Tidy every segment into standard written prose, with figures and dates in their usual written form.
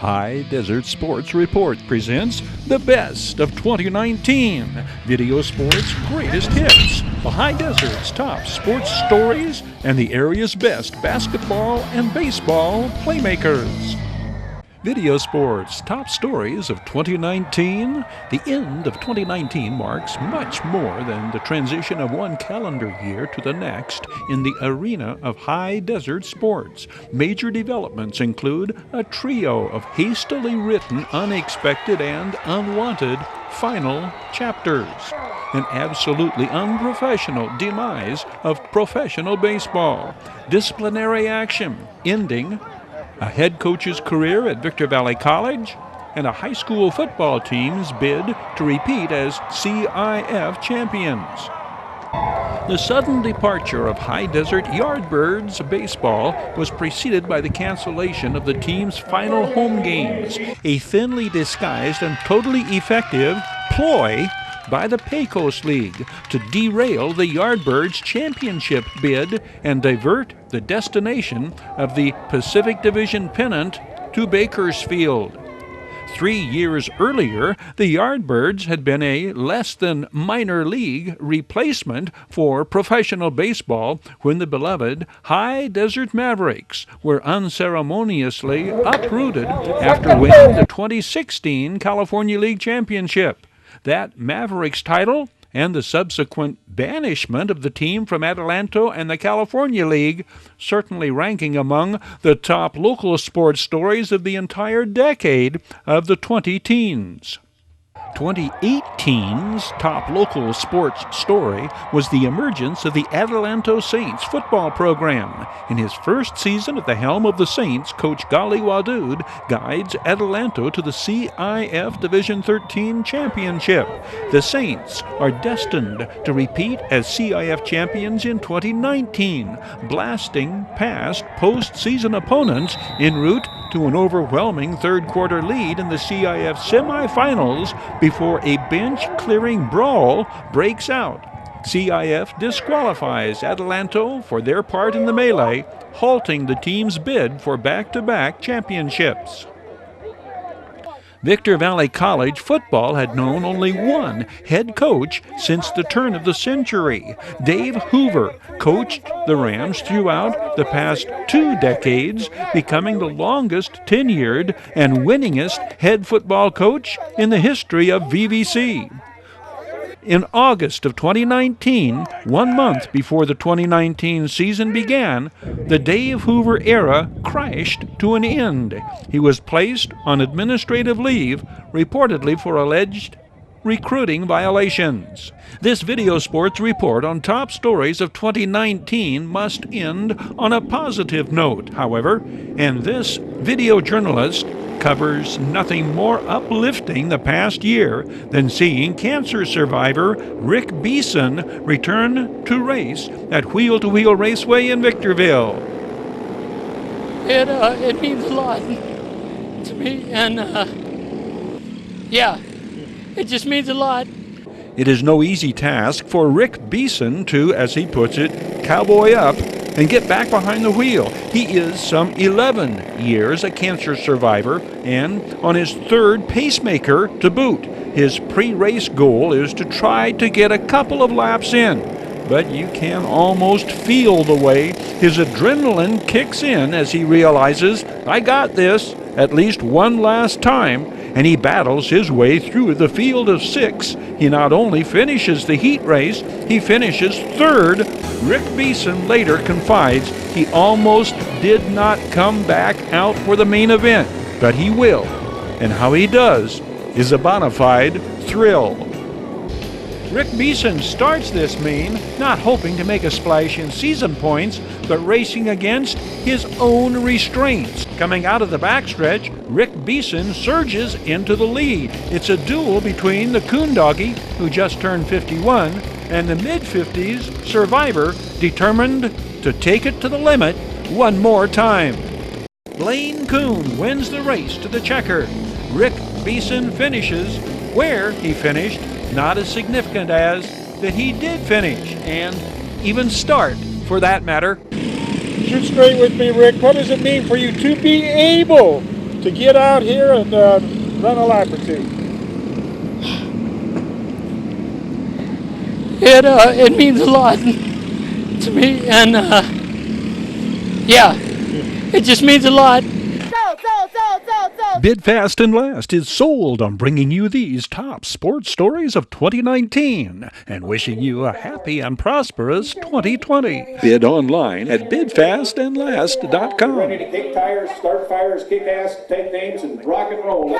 Hdsr Sports Report presents the best of 2019, Video Sports' greatest hits, the Hdsr's top sports stories, and the area's best basketball and baseball playmakers. Video Sports' top stories of 2019. The end of 2019 marks much more than the transition of one calendar year to the next in the arena of Hdsr sports. Major developments include a trio of hastily written, unexpected, and unwanted final chapters. An absolutely unprofessional demise of professional baseball. Disciplinary action ending a head coach's career at Victor Valley College, and a high school football team's bid to repeat as CIF champions. The sudden departure of High Desert Yardbirds baseball was preceded by the cancellation of the team's final home games, a thinly disguised and totally effective ploy by the Pecos League to derail the Yardbirds championship bid and divert the destination of the Pacific Division pennant to Bakersfield. 3 years earlier, the Yardbirds had been a less-than-minor league replacement for professional baseball when the beloved High Desert Mavericks were unceremoniously uprooted after winning the 2016 California League Championship. That Mavericks title and the subsequent banishment of the team from Adelanto and the California League certainly ranking among the top local sports stories of the entire decade of the 2010s. 2018's top local sports story was the emergence of the Adelanto Saints football program. In his first season at the helm of the Saints, Coach Gali Wadood guides Adelanto to the CIF Division 13 championship. The Saints are destined to repeat as CIF champions in 2019, blasting past postseason opponents en route to an overwhelming third-quarter lead in the CIF semifinals before a bench-clearing brawl breaks out. CIF disqualifies Adelanto for their part in the melee, halting the team's bid for back-to-back championships. Victor Valley College football had known only one head coach since the turn of the century. Dave Hoover coached the Rams throughout the past 2 decades, becoming the longest tenured and winningest head football coach in the history of VVC. In August of 2019, 1 month before the 2019 season began, the Dave Hoover era crashed to an end. He was placed on administrative leave, reportedly for alleged recruiting violations. This Video Sports report on top stories of 2019 must end on a positive note, however, and this video journalist covers nothing more uplifting the past year than seeing cancer survivor Rick Beeson return to race at Wheel to Wheel Raceway in Victorville. It means a lot to me, and it just means a lot. It is no easy task for Rick Beeson to, as he puts it, cowboy up and get back behind the wheel. He is some 11 years a cancer survivor and on his 3rd pacemaker to boot. His pre-race goal is to try to get a couple of laps in, but you can almost feel the way his adrenaline kicks in as he realizes, I got this, at least one last time, and he battles his way through the field of 6. He not only finishes the heat race, he finishes 3rd. Rick Beeson later confides he almost did not come back out for the main event, but he will, and how he does is a bona fide thrill. Rick Beeson starts this main not hoping to make a splash in season points, but racing against his own restraints. Coming out of the backstretch, Rick Beeson surges into the lead. It's a duel between the Coondoggie, who just turned 51, and the mid-50s survivor determined to take it to the limit one more time. Blaine Coon wins the race to the checker. Rick Beeson finishes where he finished, not as significant as that he did finish, and even start, for that matter. Shoot straight with me, Rick. What does it mean for you to be able to get out here and run a lap or two? It means a lot to me, and yeah, it just means a lot. Bid Fast and Last is sold on bringing you these top sports stories of 2019 and wishing you a happy and prosperous 2020. Bid online at bidfastandlast.com. Ready to kick tires, start fires, kick ass, take names, and rock and roll.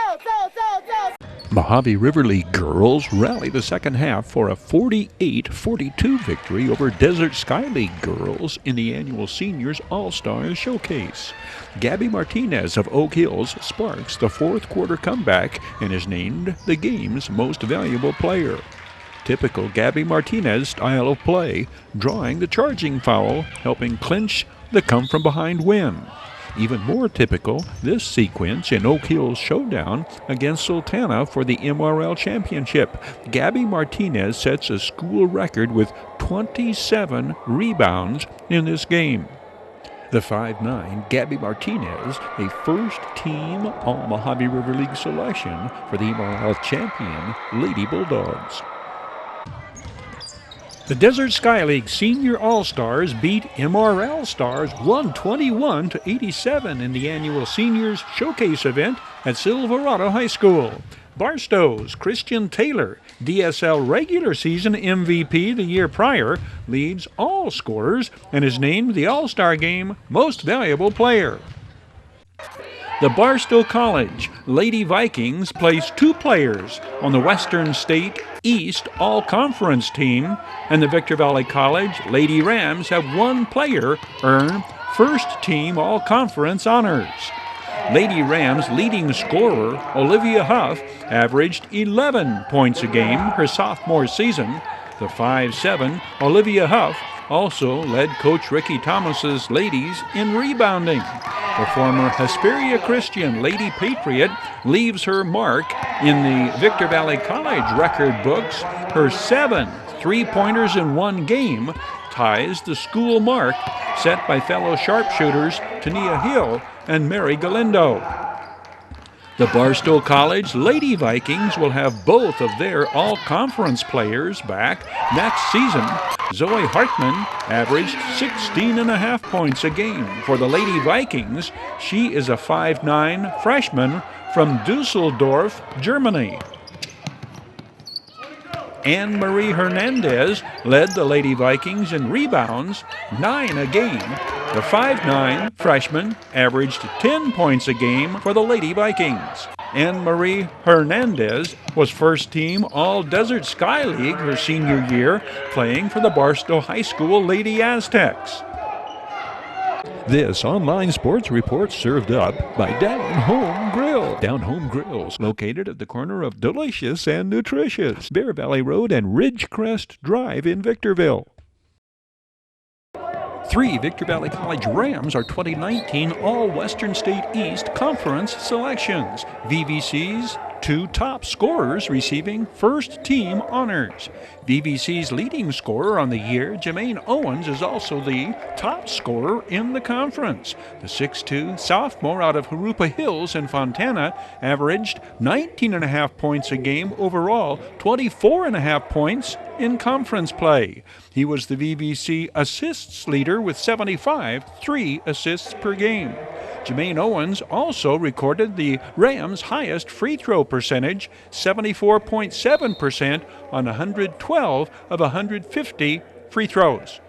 Mojave River League girls rally the second half for a 48-42 victory over Desert Sky League girls in the annual Seniors All-Stars Showcase. Gabby Martinez of Oak Hills sparks the fourth quarter comeback and is named the game's most valuable player. Typical Gabby Martinez style of play, drawing the charging foul, helping clinch the come-from-behind win. Even more typical, this sequence in Oak Hill's showdown against Sultana for the MRL Championship. Gabby Martinez sets a school record with 27 rebounds in this game. The 5'9" Gabby Martinez, a first-team All-Mojave River League selection for the MRL champion Lady Bulldogs. The Desert Sky League Senior All-Stars beat MRL Stars 121-87 in the annual Seniors Showcase event at Silverado High School. Barstow's Christian Taylor, DSL regular season MVP the year prior, leads all scorers and is named the All-Star Game Most Valuable Player. The Barstow College Lady Vikings placed 2 players on the Western State East All-Conference team, and the Victor Valley College Lady Rams have 1 player earn first-team All-Conference honors. Lady Rams' leading scorer, Olivia Huff, averaged 11 points a game her sophomore season. The 5'7" Olivia Huff also led Coach Ricky Thomas's ladies in rebounding. The former Hesperia Christian Lady Patriot leaves her mark in the Victor Valley College record books. Her 7 three-pointers in one game ties the school mark set by fellow sharpshooters Tania Hill and Mary Galindo. The Barstow College Lady Vikings will have both of their all-conference players back next season. Zoe Hartman averaged 16.5 points a game. For the Lady Vikings, she is a 5'9" freshman from Dusseldorf, Germany. Anne-Marie Hernandez led the Lady Vikings in rebounds, 9 a game. The 5'9" freshman averaged 10 points a game for the Lady Vikings. Anne-Marie Hernandez was first-team All-Desert Sky League her senior year, playing for the Barstow High School Lady Aztecs. This online sports report served up by Down Home Grill. Down Home Grills, located at the corner of Delicious and Nutritious, Bear Valley Road and Ridgecrest Drive in Victorville. 3 Victor Valley College Rams are 2019 All-Western State East Conference selections. VVC's 2 top scorers receiving first-team honors. VVC's leading scorer on the year, Jermaine Owens, is also the top scorer in the conference. The 6'2" sophomore out of Harupa Hills in Fontana averaged 19.5 points a game overall, 24.5 points in conference play. He was the VVC assists leader with 75, 3 assists per game. Jermaine Owens also recorded the Rams' highest free throw percentage, 74.7% on 112 of 150 free throws.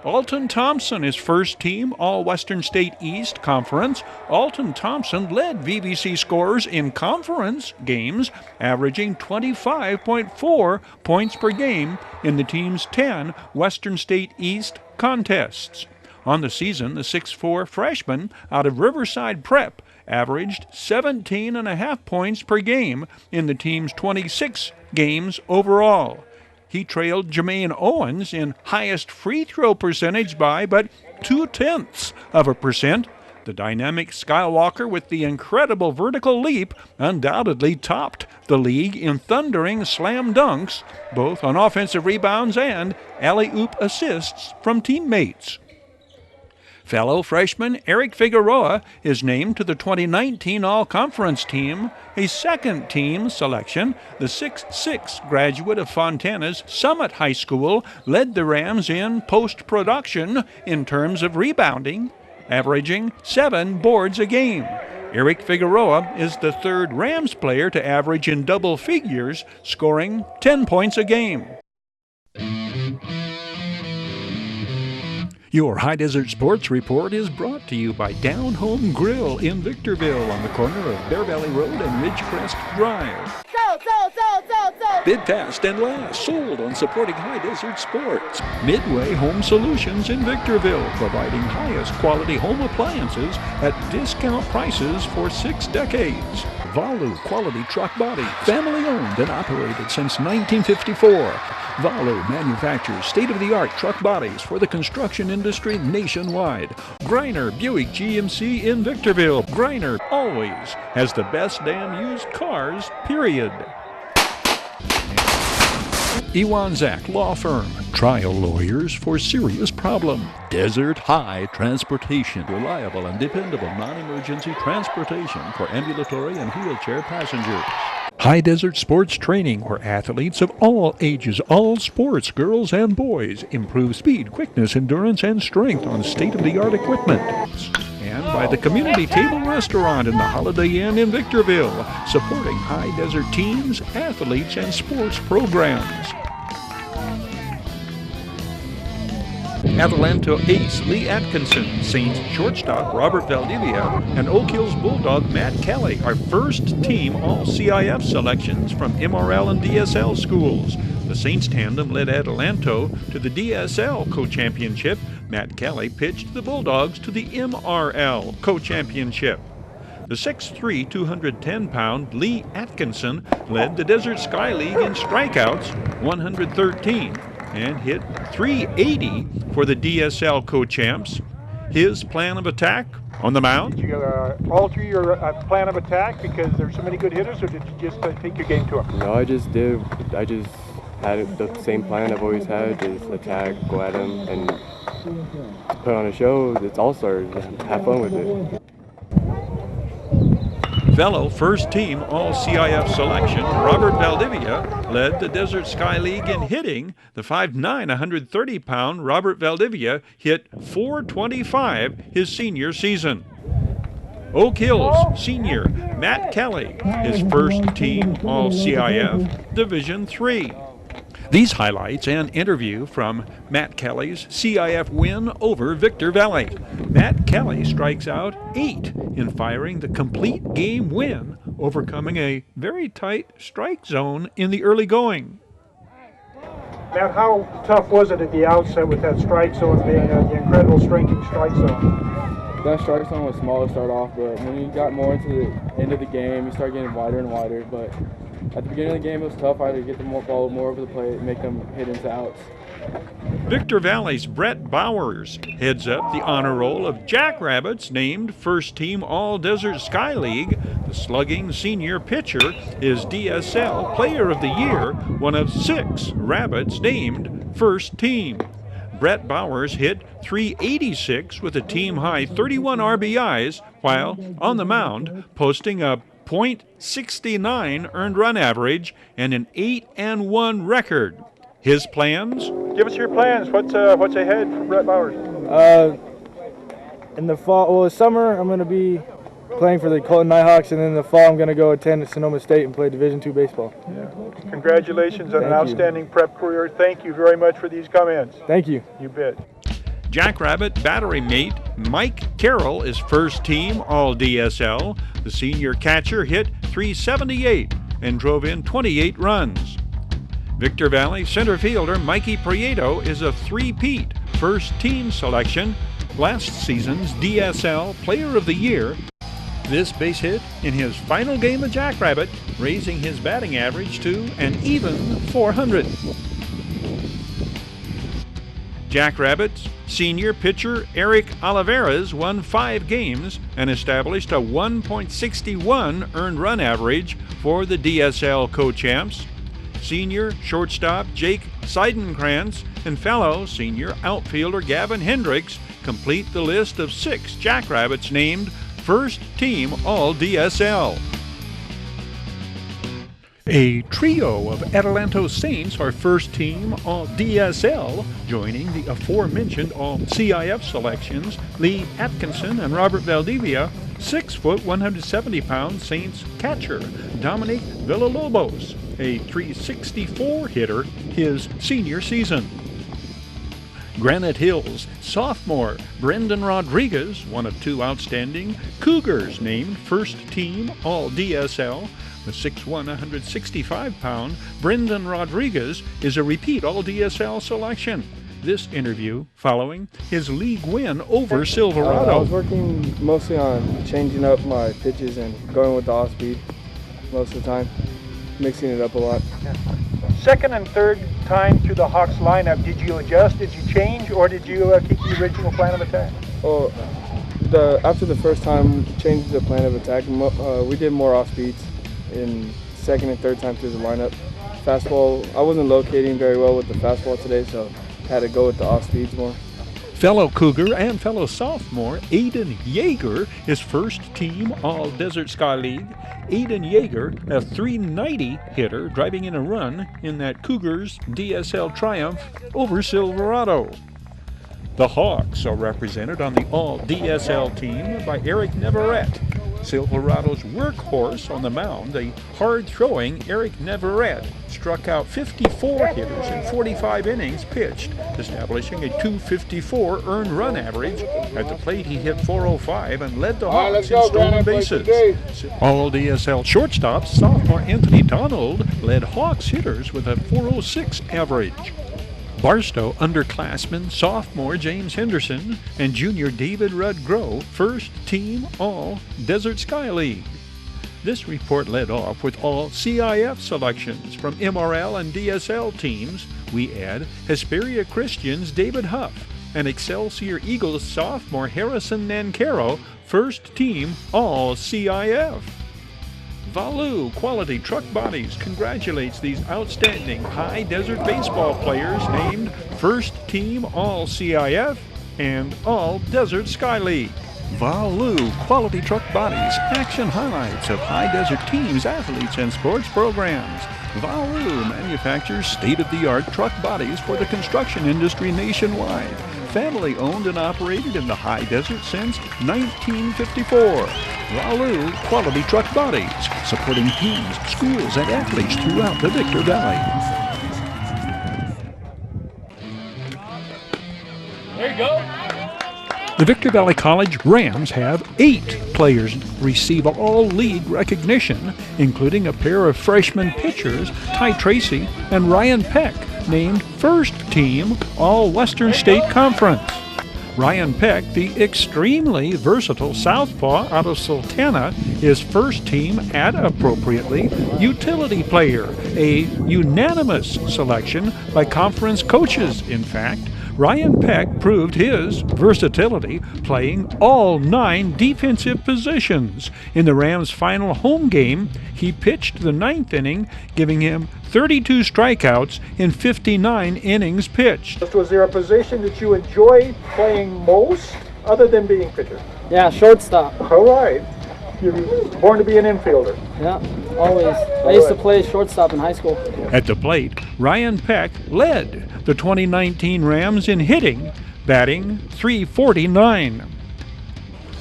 Alton Thompson is first-team All-Western State East Conference. Alton Thompson led VVC scorers in conference games, averaging 25.4 points per game in the team's 10 Western State East contests. On the season, the 6'4" freshman out of Riverside Prep averaged 17.5 points per game in the team's 26 games overall. He trailed Jermaine Owens in highest free throw percentage by but 0.2%. The dynamic Skywalker with the incredible vertical leap undoubtedly topped the league in thundering slam dunks, both on offensive rebounds and alley-oop assists from teammates. Fellow freshman Eric Figueroa is named to the 2019 All-Conference team, a second-team selection. The 6'6" graduate of Fontana's Summit High School led the Rams in post-production in terms of rebounding, averaging 7 boards a game. Eric Figueroa is the third Rams player to average in double figures, scoring 10 points a game. Your High Desert Sports Report is brought to you by Down Home Grill in Victorville on the corner of Bear Valley Road and Ridgecrest Drive. Bid fast and last, sold on supporting High Desert Sports. Midway Home Solutions in Victorville, providing highest quality home appliances at discount prices for 6 decades. Valu Quality Truck Body, family owned and operated since 1954. Valu manufactures state-of-the-art truck bodies for the construction industry nationwide. Greiner Buick GMC in Victorville. Greiner always has the best damn used cars, period. Iwanzak Law Firm, trial lawyers for serious problem. Desert High Transportation, reliable and dependable non-emergency transportation for ambulatory and wheelchair passengers. High Desert Sports Training, where athletes of all ages, all sports, girls and boys, improve speed, quickness, endurance, and strength on state-of-the-art equipment. And by the Community Table Restaurant in the Holiday Inn in Victorville, supporting High Desert teams, athletes, and sports programs. Adelanto ace Lee Atkinson, Saints shortstop Robert Valdivia, and Oak Hills Bulldog Matt Kelly are first-team All-CIF selections from MRL and DSL schools. The Saints tandem led Adelanto to the DSL co-championship. Matt Kelly pitched the Bulldogs to the MRL co-championship. The 6'3", 210-pound Lee Atkinson led the Desert Sky League in strikeouts, 113, and hit .380 for the DSL co-champs. His plan of attack on the mound? Did you alter your plan of attack because there's so many good hitters, or did you just take your game to them? No, I just had the same plan I've always had, just attack, go at them, and put on a show. It's all-stars. Have fun with it. Fellow first-team All-CIF selection Robert Valdivia led the Desert Sky League in hitting. The 5'9", 130-pound Robert Valdivia hit .425 his senior season. Oak Hills senior Matt Kelly, his first-team All-CIF Division III. These highlights and interview from Matt Kelly's CIF win over Victor Valley. Matt Kelly strikes out 8 in firing the complete game win, overcoming a very tight strike zone in the early going. Matt, how tough was it at the outset with that strike zone being the incredible shrinking strike zone? That strike zone was small to start off, but when you got more into the end of the game, you start getting wider and wider. But at the beginning of the game, it was tough. I had to get the ball more over the plate and make them hit into outs. Victor Valley's Brett Bowers heads up the honor roll of Jackrabbits, named first-team All-Desert Sky League. The slugging senior pitcher is DSL Player of the Year, one of 6 Rabbits named first team. Brett Bowers hit .386 with a team-high 31 RBIs, while on the mound, posting a .69 earned run average and an 8-1 record. His plans? Give us your plans. What's ahead for Brett Bowers? In the fall, well, summer, I'm going to be playing for the Colton Nighthawks, and then in the fall, I'm going to go attend Sonoma State and play Division II baseball. Yeah. Congratulations on an outstanding prep career. Thank you very much for these comments. Thank you. You bet. Jackrabbit battery mate Mike Carroll is first team All-DSL. The senior catcher hit .378 and drove in 28 runs. Victor Valley center fielder Mikey Prieto is a three-peat first-team selection, last season's DSL Player of the Year. This base hit in his final game of Jackrabbit, raising his batting average to an even 400. Jackrabbits senior pitcher Eric Oliveras won 5 games and established a 1.61 earned run average for the DSL co-champs. Senior shortstop Jake Seidenkrantz and fellow senior outfielder Gavin Hendricks complete the list of 6 Jackrabbits named First Team All-DSL. A trio of Adelanto Saints are first team All-DSL, joining the aforementioned All-CIF selections Lee Atkinson and Robert Valdivia, 6-foot, 170-pound Saints catcher Dominic Villalobos, a .364 hitter his senior season. Granite Hills sophomore Brendan Rodriguez, one of 2 outstanding Cougars named first team All-DSL. The 6'1", 165-pound Brendan Rodriguez is a repeat All-DSL selection. This interview following his league win over Silverado. I was working mostly on changing up my pitches and going with the off speed most of the time, mixing it up a lot. Second and third time through the Hawks lineup, did you adjust, did you change, or did you keep the original plan of attack? Well, after the first time changing the plan of attack, we did more off speeds in second and third time through the lineup. Fastball, I wasn't locating very well with the fastball today, so had to go with the off speeds more. Fellow Cougar and fellow sophomore Aiden Yeager is first team All-Desert Sky League. Aiden Yeager, a .390 hitter, driving in a run in that Cougars DSL triumph over Silverado. The Hawks are represented on the All-DSL team by Eric Neverett. Silverado's workhorse on the mound, the hard-throwing Eric Neverett, struck out 54 hitters in 45 innings pitched, establishing a .254 earned run average. At the plate, he hit .405 and led the Hawks in stolen bases. All-DSL shortstop sophomore Anthony Donald led Hawks hitters with a .406 average. Barstow underclassman sophomore James Henderson and junior David Rudgrow first team All-Desert Sky League. This report led off with all CIF selections from MRL and DSL teams. We add Hesperia Christian's David Huff and Excelsior Eagles sophomore Harrison Nancaro first team All-CIF. Valu Quality Truck Bodies congratulates these outstanding high desert baseball players named First Team All-CIF and All-Desert Sky League. Valu Quality Truck Bodies, action highlights of high desert teams, athletes, and sports programs. Valu manufactures state-of-the-art truck bodies for the construction industry nationwide. Family owned and operated in the high desert since 1954. Valu Quality Truck Bodies, supporting teams, schools, and athletes throughout the Victor Valley. There you go. The Victor Valley College Rams have 8 players receive all-league recognition, including a pair of freshman pitchers, Ty Tracy and Ryan Peck, named first team All-Western State Conference. Ryan Peck, the extremely versatile southpaw out of Sultana, is first team at appropriately utility player, a unanimous selection by conference coaches, in fact. Ryan Peck proved his versatility, playing all 9 defensive positions. In the Rams' final home game, he pitched the 9th inning, giving him 32 strikeouts in 59 innings pitched. Was there a position that you enjoyed playing most, other than being pitcher? Yeah, shortstop. All right. You're born to be an infielder. Yeah, always. I used to play shortstop in high school. At the plate, Ryan Peck led the 2019 Rams in hitting, batting .349.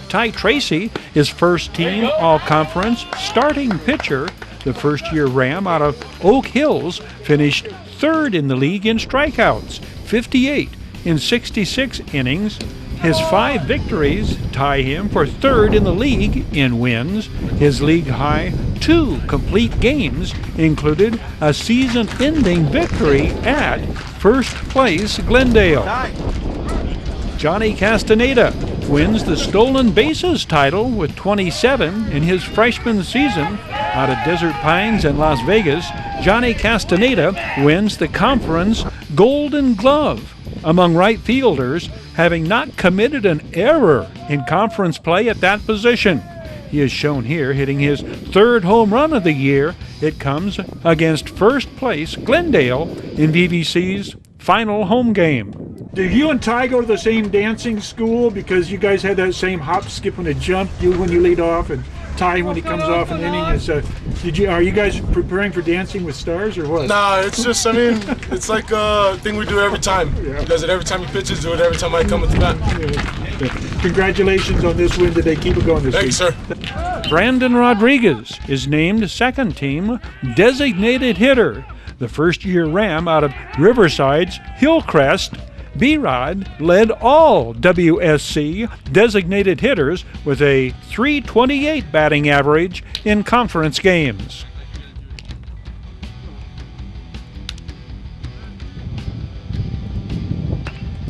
Ty Tracy is first team All-Conference starting pitcher. The first-year Ram out of Oak Hills finished 3rd in the league in strikeouts, 58 in 66 innings. His 5 victories tie him for 3rd in the league in wins. His league-high 2 complete games included a season-ending victory at first place Glendale. Johnny Castaneda wins the stolen bases title with 27 in his freshman season. Out of Desert Pines and Las Vegas, Johnny Castaneda wins the conference Golden Glove among right fielders, having not committed an error in conference play at that position. He is shown here hitting his 3rd home run of the year. It comes against first place Glendale in VVC's final home game. Did you and Ty go to the same dancing school because you guys had that same hop, skip, and a jump? You when you lead off, and Ty when he comes off an inning. Are you guys preparing for Dancing with Stars or what? Nah, it's just, I mean, it's like a thing we do every time. Yeah. He does it every time he pitches, do it every time I come with the bat. Yeah. Congratulations on this win today. Keep it going this week. Thanks, sir. Brandon Rodriguez is named second team designated hitter. The first-year Ram out of Riverside's Hillcrest, B-Rod led all WSC designated hitters with a .328 batting average in conference games.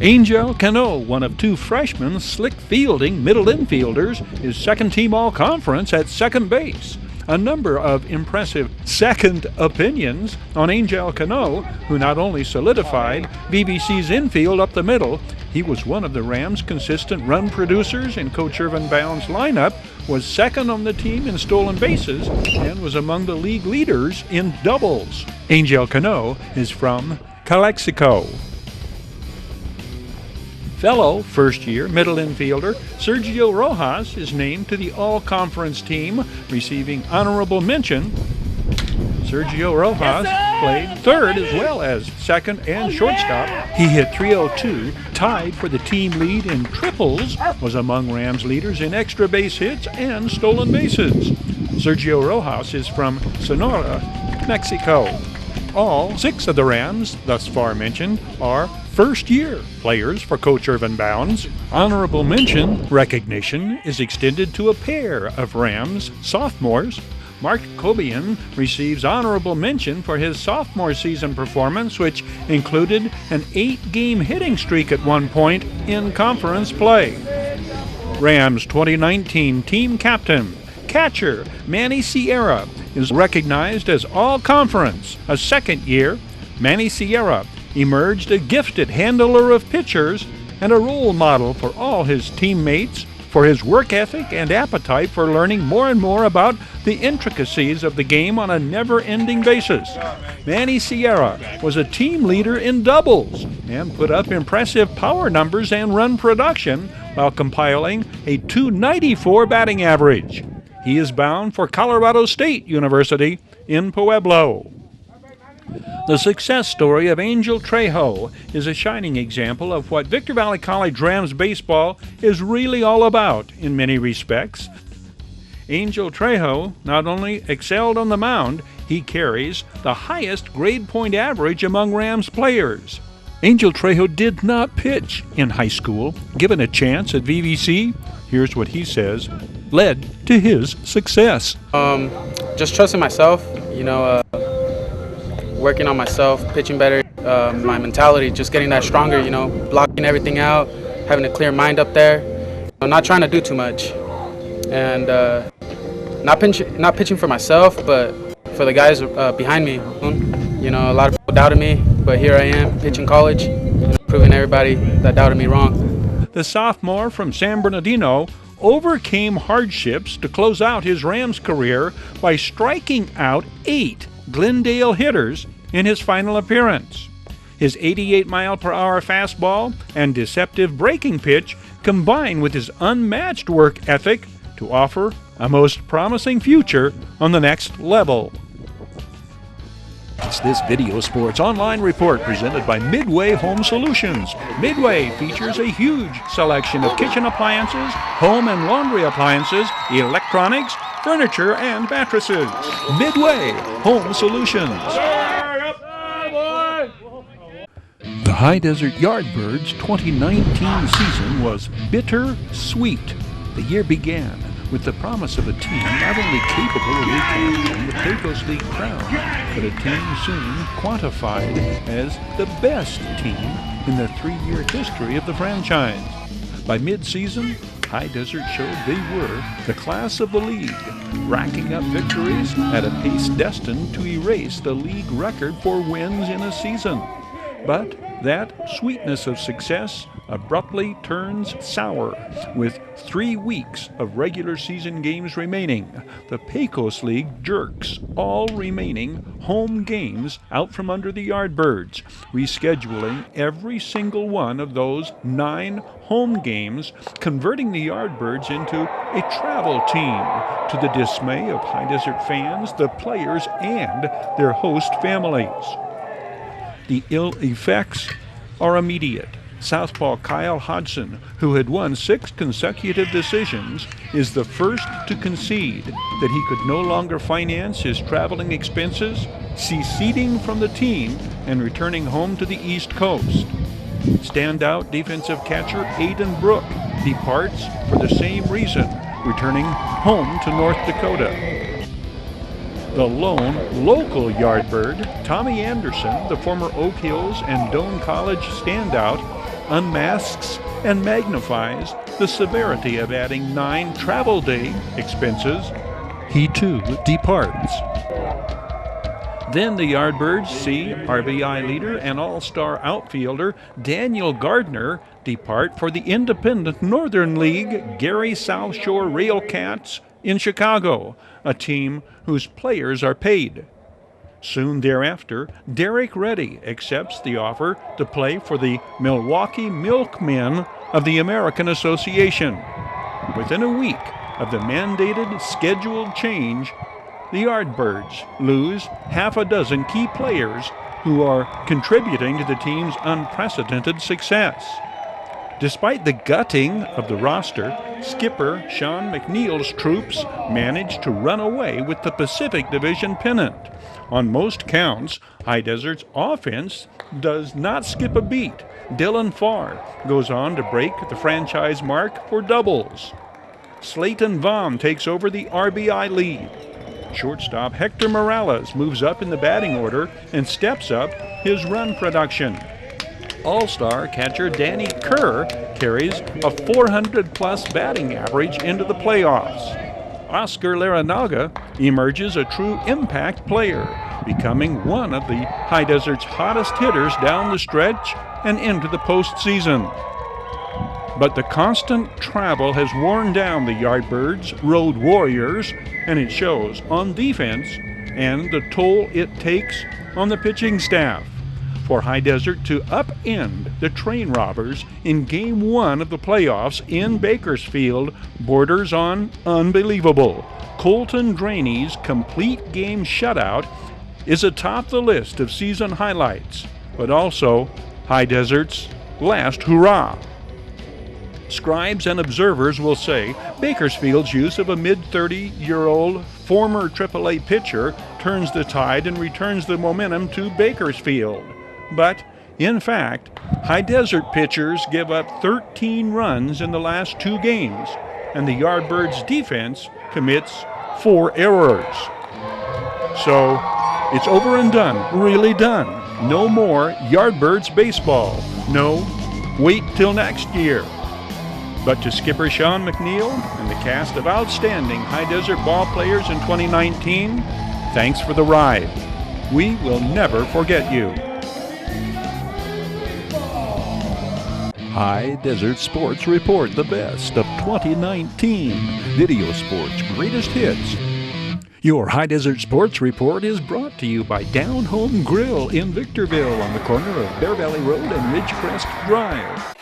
Angel Cano, one of two freshmen slick fielding middle infielders, is second team all-conference at second base. A number of impressive second opinions on Angel Cano, who not only solidified VVC's infield up the middle, he was one of the Rams' consistent run producers in Coach Irvin Bound's lineup, was second on the team in stolen bases, and was among the league leaders in doubles. Angel Cano is from Calexico. Fellow first-year middle infielder Sergio Rojas is named to the all-conference team, receiving honorable mention. Sergio Rojas played third as well as second and shortstop. He hit .302, tied for the team lead in triples, was among Rams leaders in extra base hits and stolen bases. Sergio Rojas is from Sonora, Mexico. All 6 of the Rams, thus far mentioned, are first-year players for Coach Irvin Bounds. Honorable mention recognition is extended to a pair of Rams sophomores. Mark Cobian receives honorable mention for his sophomore season performance, which included an 8-game hitting streak at one point in conference play. Rams 2019 team captain, catcher Manny Sierra, is recognized as all-conference. A second year, Manny Sierra emerged a gifted handler of pitchers and a role model for all his teammates for his work ethic and appetite for learning more and more about the intricacies of the game on a never-ending basis. Manny Sierra was a team leader in doubles and put up impressive power numbers and run production while compiling a .294 batting average. He is bound for Colorado State University in Pueblo. The success story of Angel Trejo is a shining example of what Victor Valley College Rams baseball is really all about in many respects. Angel Trejo not only excelled on the mound, he carries the highest grade point average among Rams players. Angel Trejo did not pitch in high school. Given a chance at VVC, here's what he says led to his success. Just trusting myself, working on myself, pitching better, my mentality, just getting that stronger, blocking everything out, having a clear mind up there, not trying to do too much, and not pitching for myself, but for the guys behind me. A lot of people doubted me, but here I am, pitching college, proving everybody that doubted me wrong. The sophomore from San Bernardino overcame hardships to close out his Rams career by striking out 8 Glendale hitters in his final appearance. His 88-mile-per-hour fastball and deceptive breaking pitch combine with his unmatched work ethic to offer a most promising future on the next level. It's this Video Sports Online report presented by Midway Home Solutions. Midway features a huge selection of kitchen appliances, home and laundry appliances, electronics, furniture, and mattresses. Midway Home Solutions. The High Desert Yardbirds 2019 season was bitter-sweet. The year began with the promise of a team not only capable of recapturing the Pecos League crown, but a team soon quantified as the best team in the 3-year history of the franchise. By mid-season, High Desert showed they were the class of the league, racking up victories at a pace destined to erase the league record for wins in a season. But that sweetness of success abruptly turns sour. With 3 weeks of regular season games remaining, the Pecos League jerks all remaining home games out from under the Yardbirds, rescheduling every single one of those 9 home games, converting the Yardbirds into a travel team, to the dismay of High Desert fans, the players, and their host families. The ill effects are immediate. Southpaw Kyle Hodgson, who had won 6 consecutive decisions, is the first to concede that he could no longer finance his traveling expenses, seceding from the team and returning home to the East Coast. Standout defensive catcher Aiden Brook departs for the same reason, returning home to North Dakota. The lone local Yardbird, Tommy Anderson, the former Oak Hills and Doane College standout, unmasks and magnifies the severity of adding 9 travel day expenses. He too departs. Then the Yardbirds see RBI leader and all-star outfielder Daniel Gardner depart for the independent Northern League Gary South Shore Railcats in Chicago, a team whose players are paid. Soon thereafter, Derek Reddy accepts the offer to play for the Milwaukee Milkmen of the American Association. Within a week of the mandated scheduled change, the Yardbirds lose half a dozen key players who are contributing to the team's unprecedented success. Despite the gutting of the roster, skipper Sean McNeil's troops managed to run away with the Pacific Division pennant. On most counts, High Desert's offense does not skip a beat. Dylan Farr goes on to break the franchise mark for doubles. Slayton Vaughan takes over the RBI lead. Shortstop Hector Morales moves up in the batting order and steps up his run production. All-star catcher Danny Kerr carries a 400-plus batting average into the playoffs. Oscar Laranaga emerges a true impact player, becoming one of the High Desert's hottest hitters down the stretch and into the postseason. But the constant travel has worn down the Yardbirds' road warriors, and it shows on defense and the toll it takes on the pitching staff. For High Desert to upend the Train Robbers in Game 1 of the playoffs in Bakersfield borders on unbelievable. Colton Draney's complete game shutout is atop the list of season highlights, but also High Desert's last hurrah. Scribes and observers will say Bakersfield's use of a mid-30-year-old former AAA pitcher turns the tide and returns the momentum to Bakersfield. But, in fact, High Desert pitchers give up 13 runs in the last 2 games, and the Yardbirds' defense commits 4 errors. So, it's over and done, really done. No more Yardbirds baseball. No, wait till next year. But to skipper Sean McNeil and the cast of outstanding High Desert ball players in 2019, thanks for the ride. We will never forget you. High Desert Sports Report, the best of 2019. Video Sports Greatest Hits. Your High Desert Sports Report is brought to you by Down Home Grill in Victorville on the corner of Bear Valley Road and Ridgecrest Drive.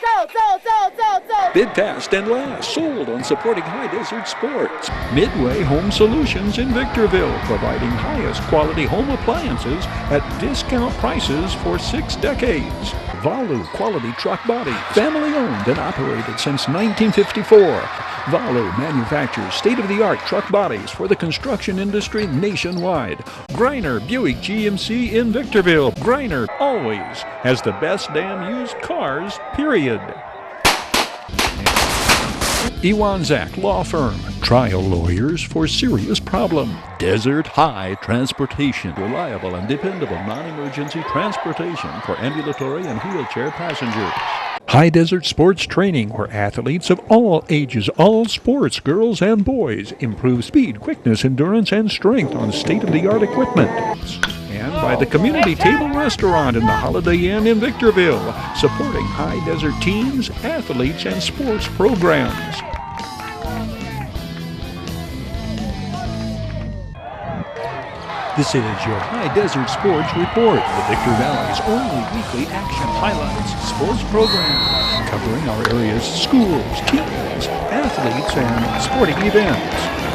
Bid fast and last, sold on supporting High Desert Sports. Midway Home Solutions in Victorville, providing highest quality home appliances at discount prices for 6 decades. Valu Quality Truck Body, family owned and operated since 1954. Valu manufactures state-of-the-art truck bodies for the construction industry nationwide. Greiner Buick GMC in Victorville. Greiner always has the best damn used cars, period. Iwanzak Law Firm, trial lawyers for serious problem. Desert High Transportation, reliable and dependable non-emergency transportation for ambulatory and wheelchair passengers. High Desert Sports Training, where athletes of all ages, all sports, girls and boys, improve speed, quickness, endurance, and strength on state-of-the-art equipment. and by the Community Table Restaurant in the Holiday Inn in Victorville, supporting High Desert teams, athletes, and sports programs. This is your High Desert Sports Report, the Victor Valley's only weekly action highlights sports program, covering our area's schools, teams, athletes, and sporting events.